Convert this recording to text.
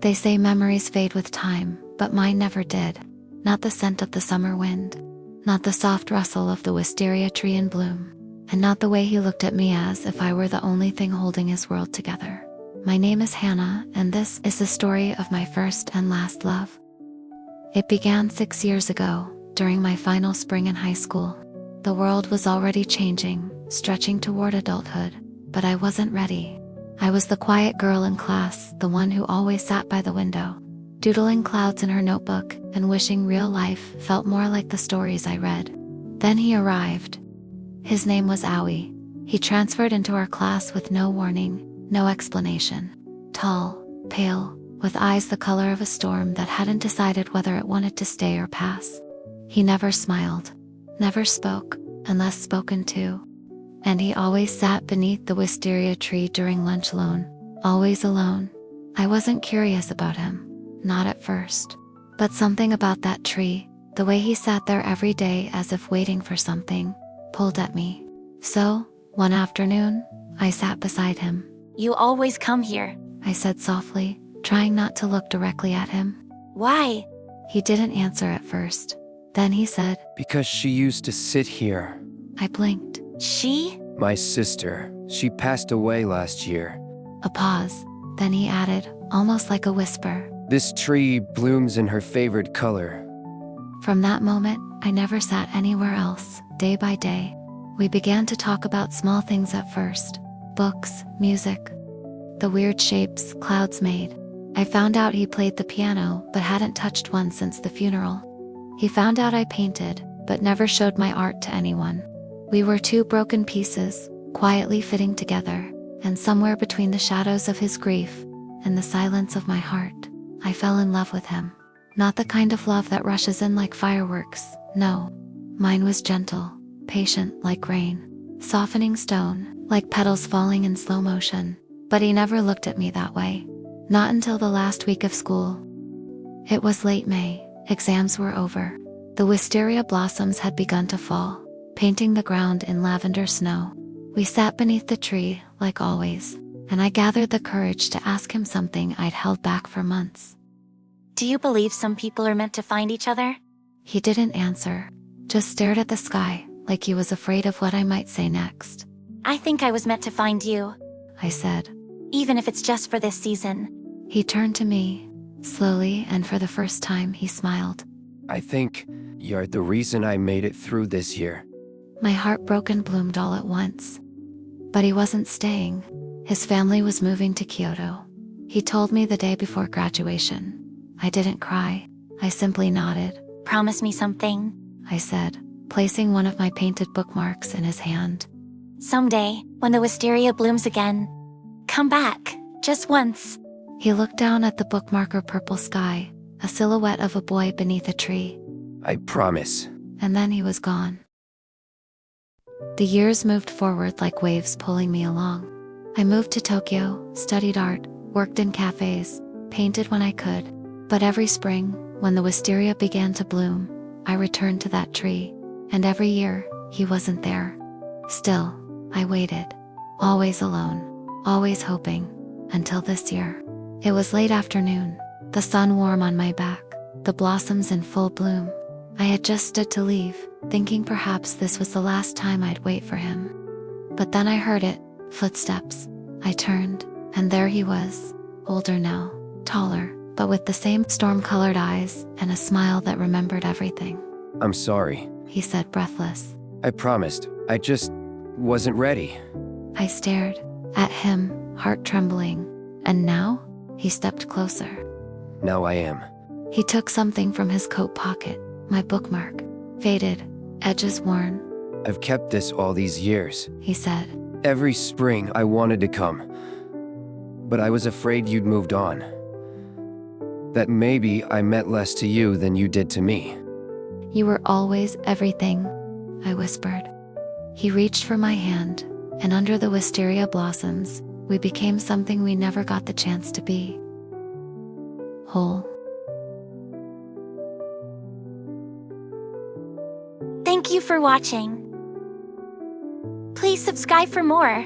They say memories fade with time, but mine never did. Not the scent of the summer wind, not the soft rustle of the wisteria tree in bloom, and not the way he looked at me as if I were the only thing holding his world together. My name is Hannah, and this is the story of my first and last love. It began 6 years ago, during my final spring in high school. The world was already changing, stretching toward adulthood, but I wasn't ready. I was the quiet girl in class, the one who always sat by the window, doodling clouds in her notebook and wishing real life felt more like the stories I read. Then he arrived. His name was Aoi. He transferred into our class with no warning, no explanation. Tall, pale, with eyes the color of a storm that hadn't decided whether it wanted to stay or pass. He never smiled, never spoke, unless spoken to. And he always sat beneath the wisteria tree during lunch alone, always alone. I wasn't curious about him, not at first. But something about that tree, the way he sat there every day as if waiting for something, pulled at me. So, one afternoon, I sat beside him. You always come here. I said softly, trying not to look directly at him. Why? He didn't answer at first. Then he said, Because she used to sit here. I blinked. She? My sister. She passed away last year. A pause. Then he added, almost like a whisper. This tree blooms in her favorite color. From that moment, I never sat anywhere else. Day by day, we began to talk about small things at first. Books, music, the weird shapes clouds made. I found out he played the piano, but hadn't touched one since the funeral. He found out I painted, but never showed my art to anyone. We were two broken pieces, quietly fitting together, and somewhere between the shadows of his grief and the silence of my heart, I fell in love with him. Not the kind of love that rushes in like fireworks, no. Mine was gentle, patient like rain, softening stone, like petals falling in slow motion. But he never looked at me that way. Not until the last week of school. It was late May, exams were over. The wisteria blossoms had begun to fall, painting the ground in lavender snow. We sat beneath the tree, like always, and I gathered the courage to ask him something I'd held back for months. Do you believe some people are meant to find each other? He didn't answer, just stared at the sky, like he was afraid of what I might say next. I think I was meant to find you. I said. Even if it's just for this season. He turned to me, slowly, and for the first time he smiled. I think you're the reason I made it through this year. My heart broke and bloomed all at once. But he wasn't staying. His family was moving to Kyoto. He told me the day before graduation. I didn't cry. I simply nodded. Promise me something, I said, placing one of my painted bookmarks in his hand. Someday, when the wisteria blooms again, come back, just once. He looked down at the bookmarker purple sky, a silhouette of a boy beneath a tree. I promise. And then he was gone. The years moved forward like waves pulling me along. I moved to Tokyo, studied art, worked in cafes, painted when I could. But every spring, when the wisteria began to bloom, I returned to that tree. And every year, he wasn't there. Still, I waited. Always alone, always hoping, until this year. It was late afternoon, the sun warm on my back, the blossoms in full bloom. I had just stood to leave, thinking perhaps this was the last time I'd wait for him. But then I heard it, footsteps. I turned, and there he was, older now, taller, but with the same storm-colored eyes and a smile that remembered everything. I'm sorry. He said, breathless. I promised. I just wasn't ready. I stared at him, heart trembling. And now? He stepped closer. Now I am. He took something from his coat pocket, my bookmark. Faded, edges worn. I've kept this all these years. He said. Every spring I wanted to come. But I was afraid you'd moved on. That maybe I meant less to you than you did to me. You were always everything, I whispered. He reached for my hand, and under the wisteria blossoms, we became something we never got the chance to be. Whole. Thank you for watching. Please subscribe for more.